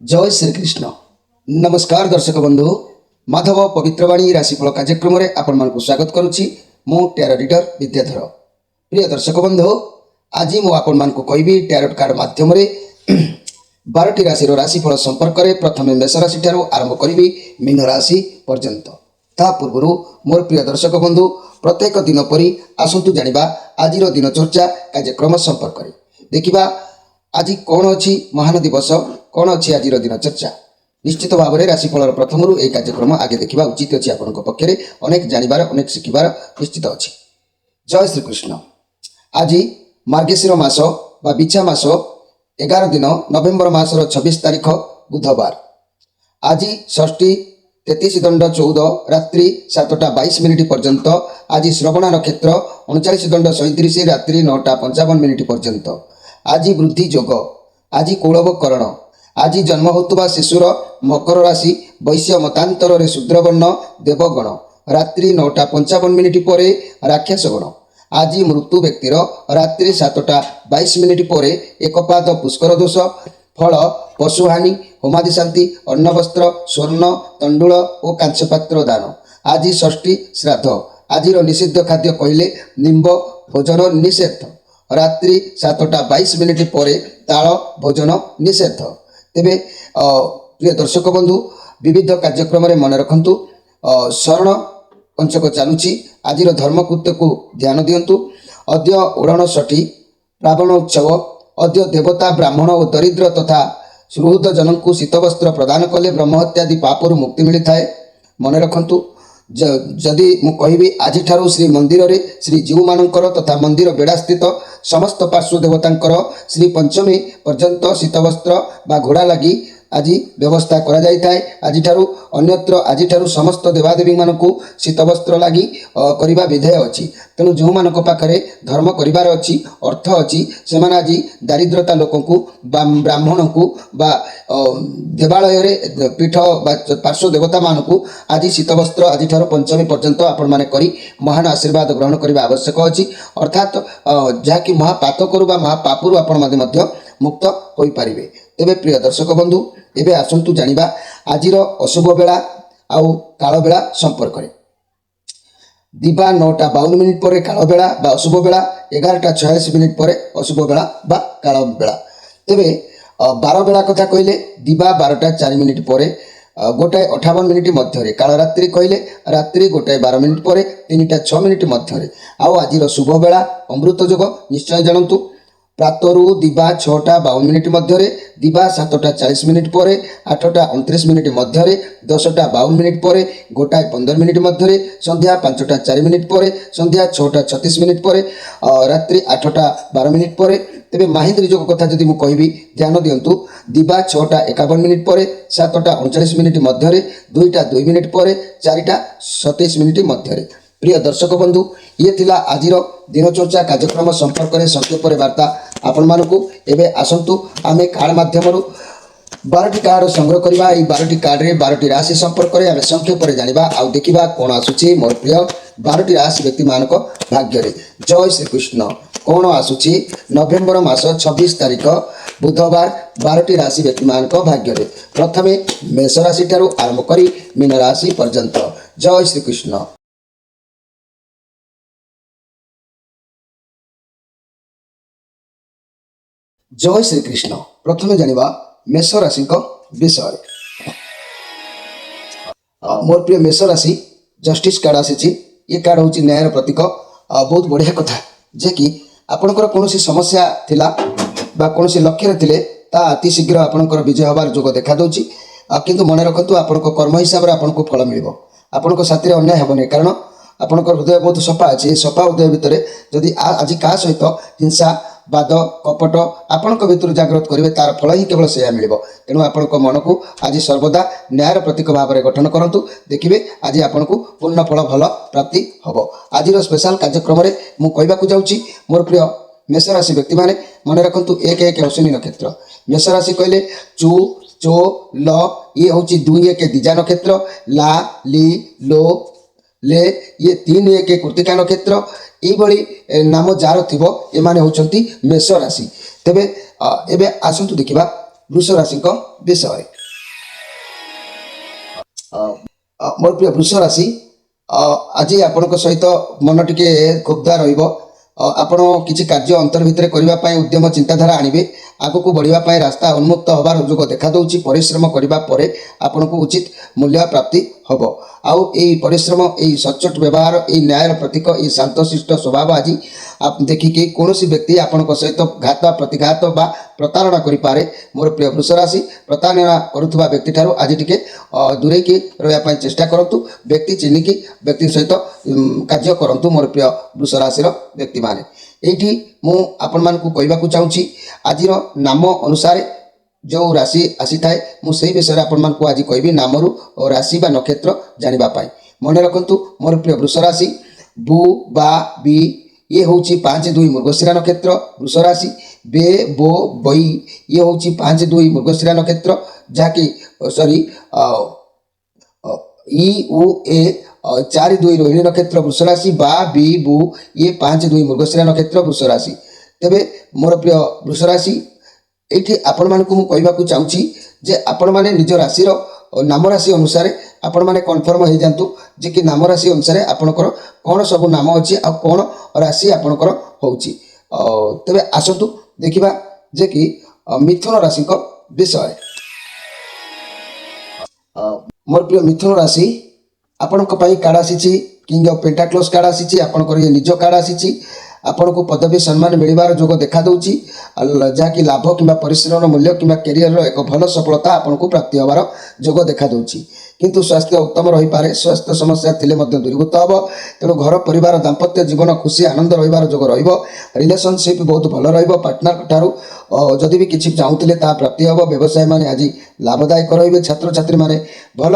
जय श्रीकृष्ण। नमस्कार दर्शक बंधु, माधव पवित्रवाणी राशिफल कार्यक्रम में आपण स्वागत करुच्ची। मु टैरो रीडर विद्याधर। प्रिय दर्शक बंधु, आज मुझे कहबी टैरोट कार्ड माध्यम 12टी राशि राशिफल संपर्क में प्रथम मेष राशि ठारू आरंभ करी मीन राशि पर्यंत। ता पूर्व मोर प्रिय दर्शक बंधु, प्रत्येक दिन परी आसतु जानिबा आज दिनचर्चा कार्यक्रम संपर्क में। देखिबा आज कौन अच्छी महान दिवस, कौन अच्छी आज दिनचर्चा। निश्चित भाव में राशिफल प्रथम यह कार्यक्रम आगे देखा उचित अच्छी आपण पक्षे अनेक जानिबार अनेक शिखिबार निश्चित अच्छी। जय श्रीकृष्ण। आज मार्गशीर मास बा बिछा मास 11 दिन नवेम्बर मासर 26 तारीख बुधवार। आज षष्ठी 33 दंड 14 रात्रि 7टा 22 मिनिट पर्यंत। आज श्रवणा नक्षत्र 39 दंड 37 रात्रि 9टा 55 मिनिट पर्यंत। आज वृद्धि योग, आज कौलवकरण, आज जन्म होता शिशुर मकर राशि वैश्य मतांतर शूद्रवर्ण देवगण रात्रि 9टा 55 मिनिट पर राक्षस गण। आज मृत्यु व्यक्तिर रात्रि 7टा 22 मिनिट पर एकपाद पुष्कर दोष। फल पशुहानि, होमादि शांति, अन्न वस्त्र, स्वर्ण तंडुल और कांचपात्र दान। आज षष्ठी श्राद्ध। आज निषिद्ध खाद्य कहले निम्ब भोजन निषेध। रात्रि 7टा 22 मिनिट पर ताल भोजन निषेध। तेबे प्रिय दर्शक बंधु, विविध कार्यक्रम मन रखु। शरण पंचक चलुची। आज धर्मकृत्य को ध्यान दिंतु। अद्य ओढ़ण षठी रावण उत्सव। अद्य देवता ब्राह्मण और दरिद्र तथा सुहृद जन को शीतवस्त्र प्रदान कले ब्रह्महत्यादि पापरु मुक्ति मिलता है। मन रखु। जदि मु कहबी आज ठारू श्री मंदिर रे श्री जीव मानकर तथा मंदिर बेड़ा स्थित समस्त पार्श्व देवतांकर श्री पंचमी पर्यंत शीतवस्त्र बा घोड़ा लगी आज व्यवस्था करा जाय थाए। आज ठारू अन्यत्र आज ठारू समस्त देवादेवी मानकु शीतवस्त्र लगी करिबा विधेय अछि। तेणु जो मानक पाखरे धर्म करिबार अछि, अर्थ अछि, से माने आज दारिद्रता लोकंकु ब्राह्मण को बा देवालय रे पीठ बा पार्श्व देवता मानकु आज शीतवस्त्र आज ठारू पंचमी पर्यंत आपण माने करी महान आशीर्वाद ग्रहण करिबा आवश्यक अछि। अर्थात जहाँकि महापातकरु बा महापापरु आपण माने मध्य मुक्त होई पारिबे। तेबे प्रिय दर्शक बंधु, एबे आसंतु जानिबा आजिर अशुभ बेला आउ काल बेला संपर्क में। दिबा 9टा 52 मिनिट पर काल बेला बा अशुभ बेला, 11टा 46 मिनिट पर अशुभ बेला बा काल बेला। तेबे 12 बेला कथा कहले दिबा 12टा 4 मिनिट पर गोटाए 58 मिनिट मध्य। काल रात्रि कहले रात्रि गोटाए 12 मिनिट पर 3टा 6 मिनिट मध्य। आउ आजिर शुभ बेला अमृत योग निश्चय जानतु। प्रातरु दिबा 6टा 52 मिनिट मध्य, दिबा 7टा 40 मिनिट पर 8टा 29 मिनिट मध्य, 10टा 52 मिनिट पर गोटाए 15 मिनिट मध्य, संध्या 5टा 4 मिनिट पर, संध्या 6टा 36 मिनिट पर, रात्रि 8टा 12 मिनिट पर। तेबे माहिंद्र योग कथा जदि मु कहबी ध्यान दियंतु। दिबा 6टा 51 मिनिट पर 7टा 39 मिनिट मध्य, 2टा 2 मिनिट पर 4टा 27 मिनिट मध्य। प्रिय दर्शक बंधु, ये थिला आजिर दिनचर्चा कार्यक्रम संपर्क में संक्षेप वार्ता आपण मानकु। एबे आसंतु आमे कार्ड माध्यम 12टी कार्ड संग्रह करबा। एई 12टी कार्ड रे 12टी राशि संपर्क में आमे संक्षेप में जानिबा आउ देखिबा कोन आसुची मोर प्रिय 12टी राशि व्यक्ति मानक भाग्य रे। जय श्री कृष्ण। कोन आसुची नवेम्बर मास 26 तारीख बुधवार 12टी राशि व्यक्ति मानक भाग्य रे। प्रथमे मेष राशि ठारू आरंभ करी मीन राशि पर्यंत। जय श्री कृष्ण। जय श्री कृष्ण। प्रथमे जानिबा मेष राशि विषय। मोर प्रिय मेष राशि जस्टिस कार्ड आसी। ये कार्ड हूँ न्यायर प्रतीक। बहुत बढ़िया कथा जे कि आपणकर कौन समस्या थिला बा कौन लक्ष्य थे अति शीघ्र आपणकर विजय हबार जोग देखा दूची। किंतु मन रखु आपण कर्म हिसाब से आपको फल मिल। आपण साथी अन्याय हेबनी, कारण आपणकर हृदय बहुत सफा अच्छे। सफा हृदय भितर जदि आज क्या सहित हिंसा बाद कपट आपण भर जागृत करेंगे तार फल ही केवल से मिल। तेणु आपण मन को आज सर्वदा न्यायर प्रतीक भाव में गठन करूँ। देखिए आज आपन को पूर्ण फल भल प्राप्ति हम। आज स्पेशल कार्यक्रम में मुझे कहवाक जाऊँगी मोर प्रिय मेष राशि व्यक्ति मैंने मन रखु 1 अश्विनी नक्षत्र। मेष राशि कहले चु चो ल ये हूँ 2 1 दिजा नक्षत्र। ला ली लो ले ये 3 1 कृतिका नक्षत्र। यही नाम जार थी एमाने होचंती मेष राशि। तेबे एबे आसंतु देखिबा वृष राशि विषय। मोर प्रिय वृष राशि आज आपण सहित मन टिके क्षुब्धा रहिबो। आपण किछि कार्य अंतर भितर करने उद्यम चिंताधारा आणवे आग को बढ़ावा रास्ता उन्मुक्त होबार जोग देखा दूची। परिश्रम करने पर आपन को उचित मूल्य प्राप्ति हम आउ परिश्रम यही सचोट व्यवहार यही न्यायर प्रतीक यही शांतशिष्ट स्वभाव आज आप देखिकी कौन व्यक्ति आपण सहित घात प्रतिघात बा प्रतारणा करें। मोर प्रिय वृष राशि प्रतारणा करुवा व्यक्ति ठारू आज टिके दूरे की रहा चेष्टा करूँ। व्यक्ति चिन्हिकी व्यक्ति सहित कार्य करूँ। मोर प्रिय वृष राशि व्यक्ति माने एठी मु आपण मानकु कहबाकू चाहूँगी आज नाम अनुसार जो राशि आसी थाए मुझे विषय आपण मानकु आज कहबी नामरू राशि बा नक्षत्र जानिबा पाई। मन रखंतु मोर प्रिय वृष राशि बु बा बी ये होची 5-2 मृगशिरा नक्षत्र वृष राशि। बे बो बई ये होची 5-2 मृगशिरा नक्षत्र जहाँकि सॉरी ई उ ए 4-2 रोहिणी नक्षत्र वृष राशि। बा बी बु ये 5-2 मृगशिरा नक्षत्र वृष राशि। तेबे मोर प्रिय वृष राशि एठी आपण मानकु मु कहबाकू चाहूँगी जे आपण माने निज राशि नाम राशि अनुसार आपण माने कन्फर्म हो जातु जे कि नाम राशि अनुसार आपणकर कौन सब नाम अच्छी आ कौन राशि आपणकर होउची। तेबे आसतु देखिबा जे कि मिथुन राशि विषय। मोर प्रिय मिथुन राशि आपणक पई कार्ड आसी किंग ऑफ पेंटाक्लोज कार्ड आसी आपणकर ये निज कार्ड आसी आपण को पदवी सम्मान मिलबार जोग देखा दूची जहाँकि लाभ कि परिश्रम मूल्य कि कैरियर एक भल सफलता आपन को प्राप्ति होवार जोग देखा दूची। किंतु स्वास्थ्य उत्तम रही पारे स्वास्थ्य समस्या थिले मध्य दूरीभूत हम। तेणु घर परिवार दाम्पत्य जीवन खुशी आनंद रहिबार जोग रहिबो। रिलेशनशिप बहुत भल रहिबो। पार्टनर ठारू जदि भी किछि चाहूतिले ता प्राप्ति हम। व्यवसाय माने आज लाभदायक रहिबे। छात्र छात्री माने भल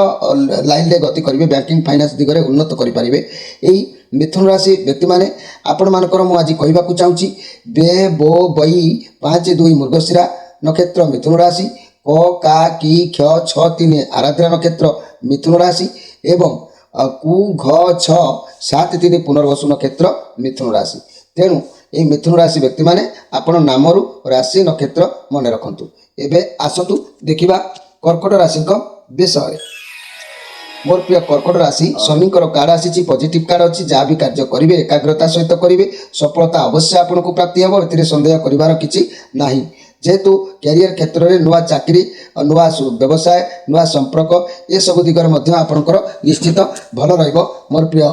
लाइन ले गति करिवे। बैंकिंग फाइनेंस दिगरे उन्नत करि परिबे। एई मिथुन राशि व्यक्ति माने आपण मानकर मु आज कहबाकू चाहूँगी बे बो बई 5-2 मृगशिरा नक्षत्र मिथुन राशि। क का की क्ष 6-3 आराध्या नक्षत्र मिथुन राशि एवं कु घ 6-7-3 पुनर्वसु नक्षत्र मिथुन राशि। तेणु ये मिथुन राशि व्यक्ति माने आपण नामरू राशि नक्षत्र मन रखंतु। एबे आसतु देखिबा कर्कट राशि विषय। मोर प्रिय कर्कट राशि शनिकर कार्ड आसी पॉजिटिव कार्ड अच्छी जहाँ भी कार्य करेंगे एकाग्रता सहित करेंगे सफलता अवश्य आपन को प्राप्ति हम। ए सन्देह करार किसी ना जेहेतु कैरियर क्षेत्र में नुआ चाकरी नुआ व्यवसाय नुआ संपर्क ये सब दिगरे आपणकर निश्चित भल रहिबो। मोर प्रिय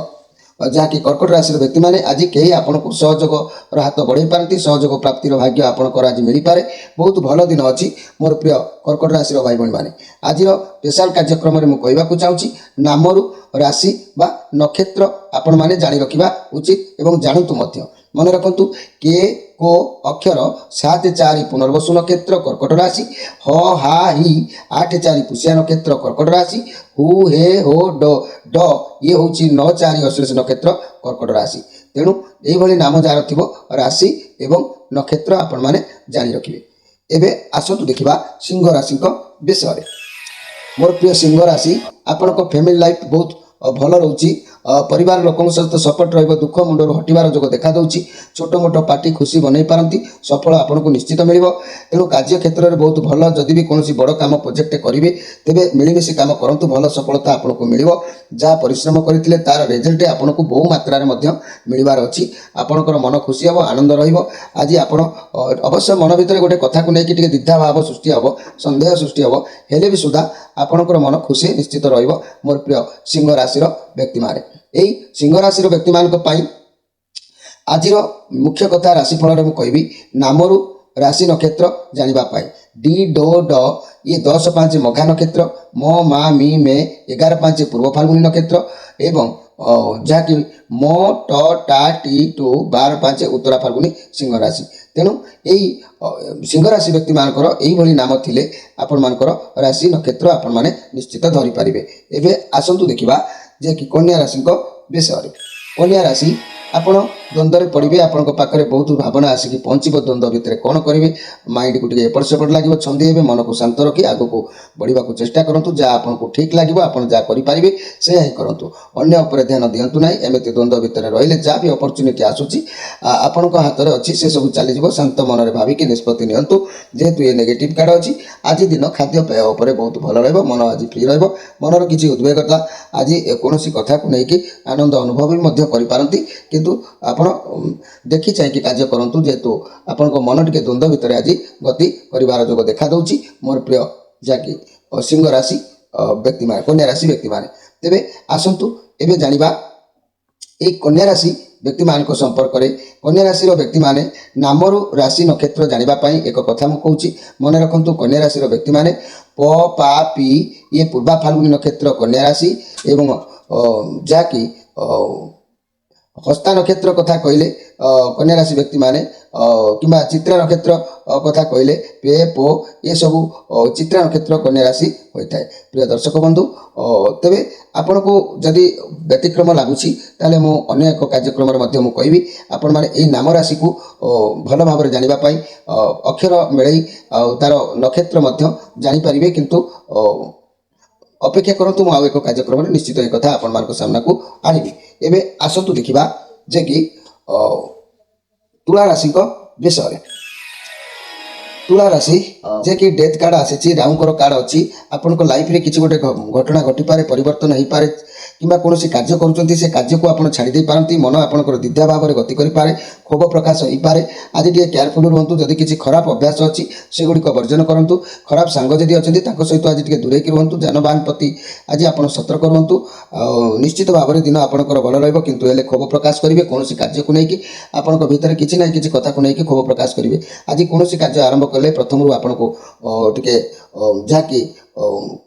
जहाँकि कर्कट राशि व्यक्ति माने आज कहीं आपन को सहयोग हाथ बढ़ाई पारती सहयोग प्राप्तिर भाग्य आपणकर आज मिल पारे। बहुत भल दिन अच्छी मोर प्रिय कर्कट राशि भाई भाई मैंने आज स्पेशल कार्यक्रम में कहबाकू चाहूँगी नामरू राशि बा नक्षत्र आपण माने जानी रखिबा उचित एवं जानतु मध्य। मन रखंतु के को अक्षर 7-4 पुनर्वसु नक्षत्र कर्कट राशि। ह हा ही 8-4 पुष्या नक्षत्र कर्कट राशि। हु हे हो ड ड ये होची 9-4 अश्लेष नक्षत्र कर्कट राशि। तेणु यही नाम जार थिबो राशि एवं नक्षत्र आपण माने जानी रखिबे। एबे आसतु देखिबा सिंह राशि विषय। मोर प्रिय सिंह राशि आपण फैमिली लाइफ बहुत भल रोची। परिवार लोकों सहित सपोर्ट रहिबो। दुख मुंडर हटिबार जोग देखा दूची। छोट मोट पार्टी खुशी बनई पारती सफल आपन को निश्चित मिलिबो। तेणु कार्य क्षेत्र में बहुत भल जदि भी कौन बड़ काम प्रोजेक्ट करेंगे तेरे मिलमिशी काम करंतु भल सफलता आपन को मिलिबो। जहाँ परिश्रम करथिले तार रिजल्ट आपन को बहु मात्रा में मिलबार अछि। आपनकर मन खुशी हम आनंद रहिबो। आज आपण अवश्य मन भितर गोटे कथा को लेकिन टिके द्विधा भाव सृष्टि हम संदेह सृष्टि हम हेले भी सुधा आपनकर मन खुशी निश्चित रहिबो। मोर प्रिय सिंह राशि व्यक्ति माने यही सिंह राशि व्यक्ति मान आज मुख्य कथा राशिफल में कहबी नामरू राशि नक्षत्र जानिबा पाई। डी डो ड ये 10-5 मघा नक्षत्र। म मा मी मे 11-5 पूर्व फाल्गुनी नक्षत्र एवं जहाँकि म ट टा टी टू 12-5 उत्तरा फाल्गुनी सिंह राशि। तेणु यही सिंह राशि व्यक्ति मानकर यही नाम थिले आपण मानकर राशि नक्षत्र आपण माने निश्चित धरि पारिबे। एबे आसंतु देखिबा जे कि कन्या राशि विषय। कन्या राशि आपण ଦ୍ୱନ୍ଦ୍ୱରେ ପଡ଼ିବେ। ଆପଣଙ୍କ ପାଖରେ ବହୁତ ଭାବନା ଆସିକି ପହଞ୍ଚିବ। ଦ୍ୱନ୍ଦ୍ୱ ଭିତରେ କ'ଣ କରିବେ, ମାଇଣ୍ଡକୁ ଟିକେ ଏପଟ ସେପଟ ଲାଗିବ, ଛନ୍ଦି ହେବେ। ମନକୁ ଶାନ୍ତ ରଖି ଆଗକୁ ବଢ଼ିବାକୁ ଚେଷ୍ଟା କରନ୍ତୁ। ଯାହା ଆପଣଙ୍କୁ ଠିକ୍ ଲାଗିବ, ଆପଣ ଯାହା କରିପାରିବେ ସେୟା ହିଁ କରନ୍ତୁ। ଅନ୍ୟ ଉପରେ ଧ୍ୟାନ ଦିଅନ୍ତୁ ନାହିଁ। ଏମିତି ଦ୍ୱନ୍ଦ୍ୱ ଭିତରେ ରହିଲେ ଯାହା ବି ଅପରଚ୍ୟୁନିଟି ଆସୁଛି ଆପଣଙ୍କ ହାତରେ ଅଛି, ସେସବୁ ଚାଲିଯିବ। ଶାନ୍ତ ମନରେ ଭାବିକି ନିଷ୍ପତ୍ତି ନିଅନ୍ତୁ। ଯେହେତୁ ଏ ନେଗେଟିଭ୍ କାର୍ଡ଼ ଅଛି, ଆଜି ଦିନ ଖାଦ୍ୟପେୟ ଉପରେ ବହୁତ ଭଲ ରହିବ। ମନ ଆଜି ଫ୍ରି ରହିବ। ମନର କିଛି ଉଦ୍ବେଗତା ଆଜି କୌଣସି କଥାକୁ ନେଇକି ଆନନ୍ଦ ଅନୁଭବ ବି ମଧ୍ୟ କରିପାରନ୍ତି। କିନ୍ତୁ ଆପଣ ଦେଖି ଚାହିଁକି କାର୍ଯ୍ୟ କରନ୍ତୁ। ଯେହେତୁ ଆପଣଙ୍କ ମନ ଟିକେ ଦ୍ୱନ୍ଦ୍ୱ ଭିତରେ ଆଜି ଗତି କରିବାର ଯୋଗ ଦେଖାଦେଉଛି ମୋର ପ୍ରିୟ ଯାହାକି ସିଂହ ରାଶି ବ୍ୟକ୍ତିମାନେ, କନ୍ୟା ରାଶି ବ୍ୟକ୍ତିମାନେ। ତେବେ ଆସନ୍ତୁ ଏବେ ଜାଣିବା এই କନ୍ୟା ରାଶି ବ୍ୟକ୍ତିମାନଙ୍କ ସମ୍ପର୍କରେ। କନ୍ୟା ରାଶିର ବ୍ୟକ୍ତିମାନେ ନାମରୁ ରାଶି ନକ୍ଷତ୍ର ଜାଣିବା ପାଇଁ ଏକ କଥା ମୁଁ କହୁଛି, ମନେ ରଖନ୍ତୁ। କନ୍ୟା ରାଶିର ବ୍ୟକ୍ତିମାନେ ପ ପା ପି ଇଏ ପୂର୍ବା ଫାଲ୍ଗୁନୀ ନକ୍ଷତ୍ର କନ୍ୟା ରାଶି ଏବଂ ଯାହାକି ହସ୍ତା ନକ୍ଷତ୍ର କଥା କହିଲେ କନ୍ୟା ରାଶି ବ୍ୟକ୍ତିମାନେ କିମ୍ବା ଚିତ୍ରା ନକ୍ଷତ୍ର କଥା କହିଲେ ପେ ପୋ ଏସବୁ ଚିତ୍ରା ନକ୍ଷତ୍ର କନ୍ୟା ରାଶି ହୋଇଥାଏ। ପ୍ରିୟ ଦର୍ଶକ ବନ୍ଧୁ, ତେବେ ଆପଣଙ୍କୁ ଯଦି ବ୍ୟତିକ୍ରମ ଲାଗୁଛି ତାହେଲେ ମୁଁ ଅନ୍ୟ ଏକ କାର୍ଯ୍ୟକ୍ରମରେ ମଧ୍ୟ ମୁଁ କହିବି। ଆପଣମାନେ ଏହି ନାମ ରାଶିକୁ ଭଲ ଭାବରେ ଜାଣିବା ପାଇଁ ଅକ୍ଷର ମିଳେଇ ଆଉ ତା'ର ନକ୍ଷତ୍ର ମଧ୍ୟ ଜାଣିପାରିବେ। କିନ୍ତୁ ଅପେକ୍ଷା କରନ୍ତୁ, ମୁଁ ଆଉ ଏକ କାର୍ଯ୍ୟକ୍ରମରେ ନିଶ୍ଚିତ ଏ କଥା ଆପଣମାନଙ୍କ ସାମ୍ନାକୁ ଆଣିବି। ଏବେ ଆସନ୍ତୁ ଦେଖିବା ଯେ କି ତୁଳା ରାଶିଙ୍କ ବିଷୟରେ। ତୁଳା ରାଶି ଯେ କି ଡେଥ୍ କାର୍ଡ଼ ଆସିଛି, ରାହୁଙ୍କର କାର୍ଡ଼ ଅଛି। ଆପଣଙ୍କ ଲାଇଫରେ କିଛି ଗୋଟେ ଘଟଣା ଘଟିପାରେ, ପରିବର୍ତ୍ତନ ହୋଇପାରେ କିମ୍ବା କୌଣସି କାର୍ଯ୍ୟ କରୁଛନ୍ତି ସେ କାର୍ଯ୍ୟକୁ ଆପଣ ଛାଡ଼ି ଦେଇପାରନ୍ତି। ମନ ଆପଣଙ୍କର ଦ୍ୱିଧା ଭାବରେ ଗତି କରିପାରେ, କ୍ଷୋଭ ପ୍ରକାଶ ହୋଇପାରେ। ଆଜି ଟିକେ କେୟାରଫୁଲ୍ ରୁହନ୍ତୁ। ଯଦି କିଛି ଖରାପ ଅଭ୍ୟାସ ଅଛି ସେଗୁଡ଼ିକ ବର୍ଜନ କରନ୍ତୁ। ଖରାପ ସାଙ୍ଗ ଯଦି ଅଛନ୍ତି ତାଙ୍କ ସହିତ ଆଜି ଟିକେ ଦୂରେଇକି ରୁହନ୍ତୁ। ଯାନବାହନ ପ୍ରତି ଆଜି ଆପଣ ସତର୍କ ରୁହନ୍ତୁ। ଆଉ ନିଶ୍ଚିତ ଭାବରେ ଦିନ ଆପଣଙ୍କର ଭଲ ରହିବ। କିନ୍ତୁ ହେଲେ କ୍ଷୋଭ ପ୍ରକାଶ କରିବେ କୌଣସି କାର୍ଯ୍ୟକୁ ନେଇକି। ଆପଣଙ୍କ ଭିତରେ କିଛି ନା କିଛି କଥାକୁ ନେଇକି କ୍ଷୋଭ ପ୍ରକାଶ କରିବେ। ଆଜି କୌଣସି କାର୍ଯ୍ୟ ଆରମ୍ଭ କଲେ ପ୍ରଥମରୁ ଆପଣଙ୍କୁ ଟିକେ ଯାହାକି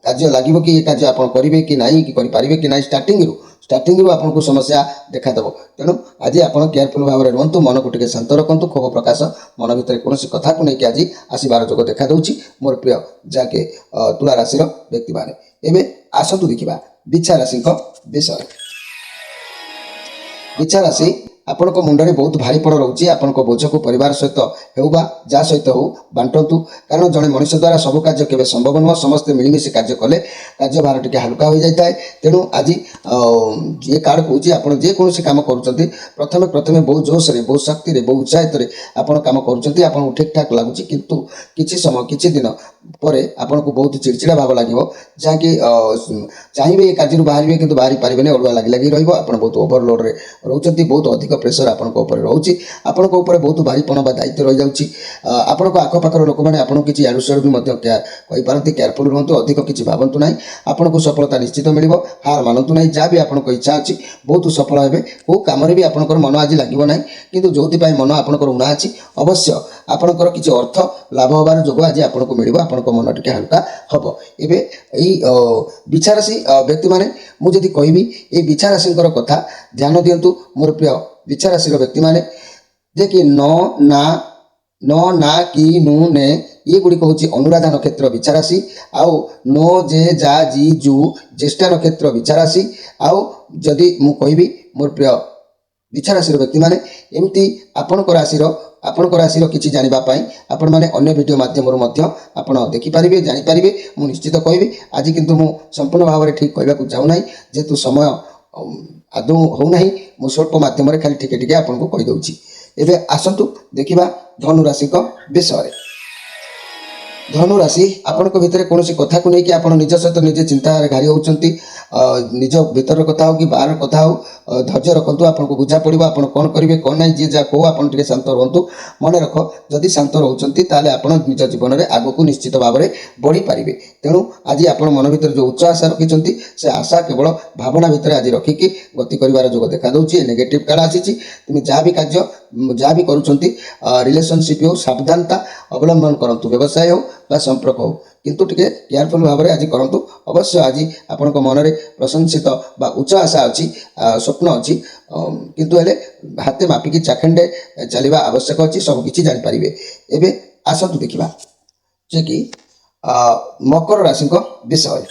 କାର୍ଯ୍ୟ ଲାଗିବ କି ଏ କାର୍ଯ୍ୟ ଆପଣ କରିବେ କି ନାହିଁ, କି କରିପାରିବେ କି ନାହିଁ। ଷ୍ଟାର୍ଟିଂରୁ ଆପଣଙ୍କୁ ସମସ୍ୟା ଦେଖାଦେବ। ତେଣୁ ଆଜି ଆପଣ କେୟାରଫୁଲ୍ ଭାବରେ ରୁହନ୍ତୁ। ମନକୁ ଟିକେ ଶାନ୍ତ ରଖନ୍ତୁ। କ୍ଷୋଭ ପ୍ରକାଶ ମନ ଭିତରେ କୌଣସି କଥାକୁ ନେଇକି ଆଜି ଆସିବାର ଯୋଗ ଦେଖାଦେଉଛି ମୋର ପ୍ରିୟ ଯାହାକି ତୁଳା ରାଶିର ବ୍ୟକ୍ତିମାନେ। ଏବେ ଆସନ୍ତୁ ଦେଖିବା ବିଛା ରାଶିଙ୍କ ବିଷୟରେ। ବିଛା ରାଶି ଆପଣଙ୍କ ମୁଣ୍ଡରେ ବହୁତ ଭାରୀପଣ ରହୁଛି। ଆପଣଙ୍କ ବୋଝକୁ ପରିବାର ସହିତ ହେଉ ବା ଯାହା ସହିତ ହେଉ ବାଣ୍ଟନ୍ତୁ। କାରଣ ଜଣେ ମଣିଷ ଦ୍ୱାରା ସବୁ କାର୍ଯ୍ୟ କେବେ ସମ୍ଭବ ନୁହଁ। ସମସ୍ତେ ମିଳିମିଶି କାର୍ଯ୍ୟ କଲେ କାର୍ଯ୍ୟଭାର ଟିକେ ହାଲକା ହୋଇଯାଇଥାଏ। ତେଣୁ ଆଜି ଯିଏ କାର୍ଡ଼ କହୁଛି, ଆପଣ ଯେକୌଣସି କାମ କରୁଛନ୍ତି ପ୍ରଥମେ ବହୁତ ଜୋସ୍ରେ, ବହୁତ ଶକ୍ତିରେ, ବହୁତ ଉତ୍ସାହିତରେ ଆପଣ କାମ କରୁଛନ୍ତି। ଆପଣଙ୍କୁ ଠିକ୍ ଠାକ୍ ଲାଗୁଛି। କିନ୍ତୁ କିଛି ସମୟ, କିଛି ଦିନ ପରେ ଆପଣଙ୍କୁ ବହୁତ ଚିଡ଼ଚିଡ଼ା ଭାବ ଲାଗିବ। ଯାହାକି ଚାହିଁବେ ଏ କାର୍ଯ୍ୟରୁ ବାହାରିବେ କିନ୍ତୁ ବାହାରି ପାରିବେନି। ଅଡ଼ୁଆ ଲାଗି ରହିବ। ଆପଣ ବହୁତ ଓଭରଲୋଡ଼ରେ ରହୁଛନ୍ତି। ବହୁତ ଅଧିକ ପ୍ରେସର ଆପଣଙ୍କ ଉପରେ ରହୁଛି। ଆପଣଙ୍କ ଉପରେ ବହୁତ ଭାରୀପଣ ବା ଦାୟିତ୍ୱ ରହିଯାଉଛି। ଆପଣଙ୍କ ଆଖପାଖର ଲୋକମାନେ ଆପଣଙ୍କୁ କିଛି ଆଡ଼ୁ ସାଡ଼ୁ ବି ମଧ୍ୟ କହିପାରନ୍ତି। କେୟାରଫୁଲ୍ ରୁହନ୍ତୁ। ଅଧିକ କିଛି ଭାବନ୍ତୁ ନାହିଁ। ଆପଣଙ୍କୁ ସଫଳତା ନିଶ୍ଚିତ ମିଳିବ। ହାର ମାନନ୍ତୁ ନାହିଁ। ଯାହା ବି ଆପଣଙ୍କ ଇଚ୍ଛା ଅଛି ବହୁତ ସଫଳ ହେବେ। କେଉଁ କାମରେ ବି ଆପଣଙ୍କର ମନ ଆଜି ଲାଗିବ ନାହିଁ। କିନ୍ତୁ ଯେଉଁଥିପାଇଁ ମନ ଆପଣଙ୍କର ଉଣା ଅଛି, ଅବଶ୍ୟ ଆପଣଙ୍କର କିଛି ଅର୍ଥ ଲାଭ ହେବାର ଯୋଗ ଆଜି ଆପଣଙ୍କୁ ମିଳିବ। ଆପଣଙ୍କ ମନ ଟିକେ ହାଲକା ହେବ। ଏବେ ଏଇ ବିଛା ରାଶି ବ୍ୟକ୍ତିମାନେ ମୁଁ ଯଦି କହିବି ଏଇ ବିଛା ରାଶିଙ୍କର କଥା ଧ୍ୟାନ ଦିଅନ୍ତୁ ମୋର ପ୍ରିୟ ବିଛା ରାଶିର ବ୍ୟକ୍ତିମାନେ। ଯେ କି ନ ନା କି ନୁ ନେ ଏଗୁଡ଼ିକ ହେଉଛି ଅନୁରାଧା ନକ୍ଷତ୍ର ବିଛା ରାଶି। ଆଉ ନୋ ଜେ ଯା ଜି ଜୁ ଜ୍ୟେଷ୍ଠା ନକ୍ଷତ୍ର ବିଛା ରାଶି। ଆଉ ଯଦି ମୁଁ କହିବି ମୋର ପ୍ରିୟ ବିଛା ରାଶିର ବ୍ୟକ୍ତିମାନେ, ଏମିତି ଆପଣଙ୍କ ରାଶିର କିଛି ଜାଣିବା ପାଇଁ ଆପଣମାନେ ଅନ୍ୟ ଭିଡ଼ିଓ ମାଧ୍ୟମରୁ ମଧ୍ୟ ଆପଣ ଦେଖିପାରିବେ, ଜାଣିପାରିବେ। ମୁଁ ନିଶ୍ଚିତ କହିବି। ଆଜି କିନ୍ତୁ ମୁଁ ସମ୍ପୂର୍ଣ୍ଣ ଭାବରେ ଠିକ୍ କହିବାକୁ ଚାହୁଁନାହିଁ, ଯେହେତୁ ସମୟ ଆଦୌ ହେଉନାହିଁ। ମୁଁ ସ୍ୱଳ୍ପ ମାଧ୍ୟମରେ ଖାଲି ଟିକେ ଟିକେ ଆପଣଙ୍କୁ କହିଦେଉଛି। ଏବେ ଆସନ୍ତୁ ଦେଖିବା ଧନୁ ରାଶିଙ୍କ ବିଷୟରେ। ଧନୁ ରାଶି ଆପଣଙ୍କ ଭିତରେ କୌଣସି କଥାକୁ ନେଇକି ଆପଣ ନିଜ ସହିତ ନିଜେ ଚିନ୍ତାରେ ଘାରି ହେଉଛନ୍ତି। ନିଜ ଭିତର କଥା ହେଉ କି ବାହାର କଥା ହେଉ ଧୈର୍ଯ୍ୟ ରଖନ୍ତୁ। ଆପଣଙ୍କୁ ବୁଝା ପଡ଼ିବ ଆପଣ କ'ଣ କରିବେ କ'ଣ ନାହିଁ। ଯିଏ ଯାହା କହୁ ଆପଣ ଟିକେ ଶାନ୍ତ ରୁହନ୍ତୁ। ମନେ ରଖ, ଯଦି ଶାନ୍ତ ରହୁଛନ୍ତି ତାହେଲେ ଆପଣ ନିଜ ଜୀବନରେ ଆଗକୁ ନିଶ୍ଚିତ ଭାବରେ ବଢ଼ିପାରିବେ। ତେଣୁ ଆଜି ଆପଣ ମନ ଭିତରେ ଯେଉଁ ଉଚ୍ଚ ଆଶା ରଖିଛନ୍ତି ସେ ଆଶା କେବଳ ଭାବନା ଭିତରେ ଆଜି ରଖିକି ଗତି କରିବାର ଯୋଗ ଦେଖାଦେଉଛି। ନେଗେଟିଭ୍ କାର୍ଡ଼ ଆସିଛି। ତୁମେ ଯାହା ବି କାର୍ଯ୍ୟ ଯାହା ବି କରୁଛନ୍ତି ରିଲେସନସିପ୍ ହେଉ ସାବଧାନତା ଅବଲମ୍ବନ କରନ୍ତୁ। ବ୍ୟବସାୟ ହେଉ ବା ସମ୍ପର୍କ ହେଉ, କିନ୍ତୁ ଟିକେ କେୟାରଫୁଲ୍ ଭାବରେ ଆଜି କରନ୍ତୁ। ଅବଶ୍ୟ ଆଜି ଆପଣଙ୍କ ମନରେ ପ୍ରଶଂସିତ ବା ଉଚ୍ଚ ଆଶା ଅଛି, ସ୍ୱପ୍ନ ଅଛି। କିନ୍ତୁ ହେଲେ ହାତେ ମାପିକି ଚାଖେଣ୍ଡେ ଚାଲିବା ଆବଶ୍ୟକ ଅଛି। ସବୁ କିଛି ଜାଣିପାରିବେ। ଏବେ ଆସନ୍ତୁ ଦେଖିବା ଯେ କି ମକର ରାଶିଙ୍କ ବିଷୟରେ।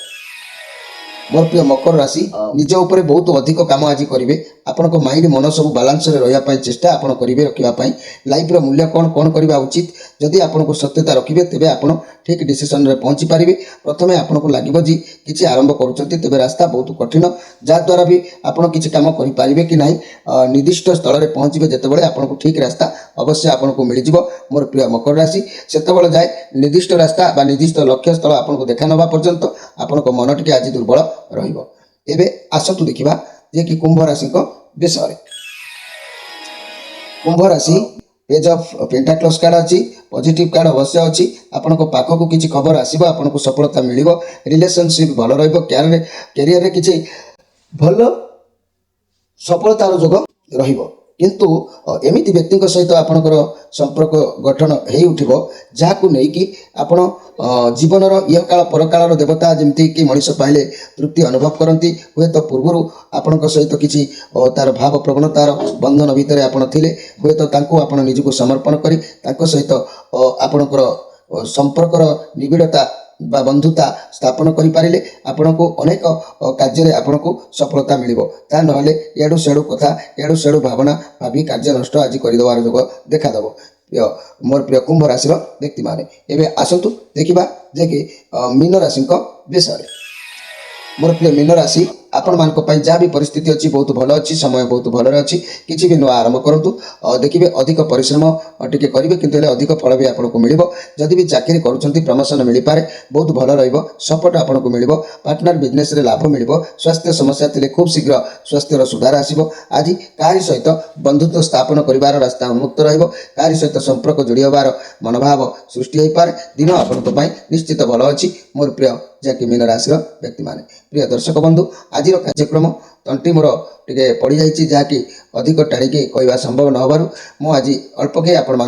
मोर प्रिय मकर राशि निज उपर बहुत अधिक काम आज करेंगे आपण माइंड मन सब बालांस रही चेष्टा आपड़ करेंगे रखापी लाइफ मूल्य कौन कौन करवा उचित जदि आपको सत्यता रखिए तेज आप ठीक डिसीजन में पहुंची पारे प्रथम आपको लगे जी किसी आरंभ करें रास्ता बहुत कठिन जहाद्वारा भी आपड़ किसी कम करेंगे कि ना निर्दिष्ट स्थल में पहुँचे जितेबाला आपको ठीक रास्ता अवश्य आपको मिलଯିव मोर प्रिय मकर राशि से जाए निर्दिष्ट रास्ता निर्दिष्ट लक्ष्य स्थल आपको देखा नवा पर्यंत आपण मन टी आज दुर्बल रही आसतु देखा जे कि कुंभ राशि विषय कुंभ राशि पेज ऑफ पेंटाक्लस कार्ड अच्छी पॉजिटिव कार्ड अवश्य अच्छी आपण पाखक किसी खबर आसो आपको सफलता मिल रिलेशनशिप भल कैरियर रे किसी भल सफलतार जोग किंतु एमिति व्यक्ति सहित आपणकर संपर्क गठन हो उठिबो जाहाकु नेकी आपण जीवनर इह काल परकालर देवता जमती कि मनीष पाइले तृप्ति अनुभव करती हुए तो पूर्व आपण सहित किसी तार भाव प्रवणतार बंधन भितर आपण थिले हुए तो तांको आपण निजको समर्पण करी तांको सहित आपणकर संपर्कर निबिड़ता बा बंधुता स्थापन करें आपण को अनेक कार्य आपन को सफलता मिल ता ना इडू सियाड़ू कथा इडू सियाड़ू भावना भावी कार्य नष्ट आज करदेवार जोग देखादेव प्रिय मोर प्रिय कुंभ राशि व्यक्ति माने एवं आसतु देखा जे कि मीन राशि विषय मोर प्रिय मीन राशि आपण मान जहाँ भी परिस्थिति अच्छी बहुत भल अच्छी समय बहुत भल अच्छी किसी भी नुआ आरंभ करूँ देखिए अधिक परिश्रम टी करेंगे किंतु अधिक फल भी आपको मिल जदि भी चाकरी करुँच प्रमोशन मिल पारे बहुत भल रपोर्ट आपको मिल पार्टनर बिजनेस रे लाभ मिल स्वास्थ्य समस्या थे खूब शीघ्र स्वास्थ्यर सुधार आसो आज कहारी सहित बंधुत्व स्थापन कर रास्ता उन्मुक्त रहारी सहित संपर्क जोड़ी हबार मनोभाव सृष्टि हो पारे दिन आपंप निश्चित भल अच्छी मोर प्रिय जहाँकि मीन राशि व्यक्ति माने प्रिय दर्शक बंधु आज कार्यक्रम तंटी मोर टे पड़ जाइए जहाँकि अधिक टाणिकी कहवा संभव न होबारु मु आज अल्प के आपण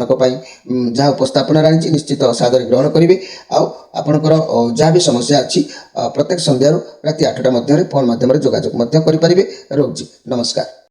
जहाँ उपस्थापन आनी निश्चित सादर ग्रहण करेंगे आपणकर जहाँ भी समस्या अच्छी प्रत्येक संध्यार राति 8टा मध्य फोन माध्यम जोगाजोग करें रोजी नमस्कार।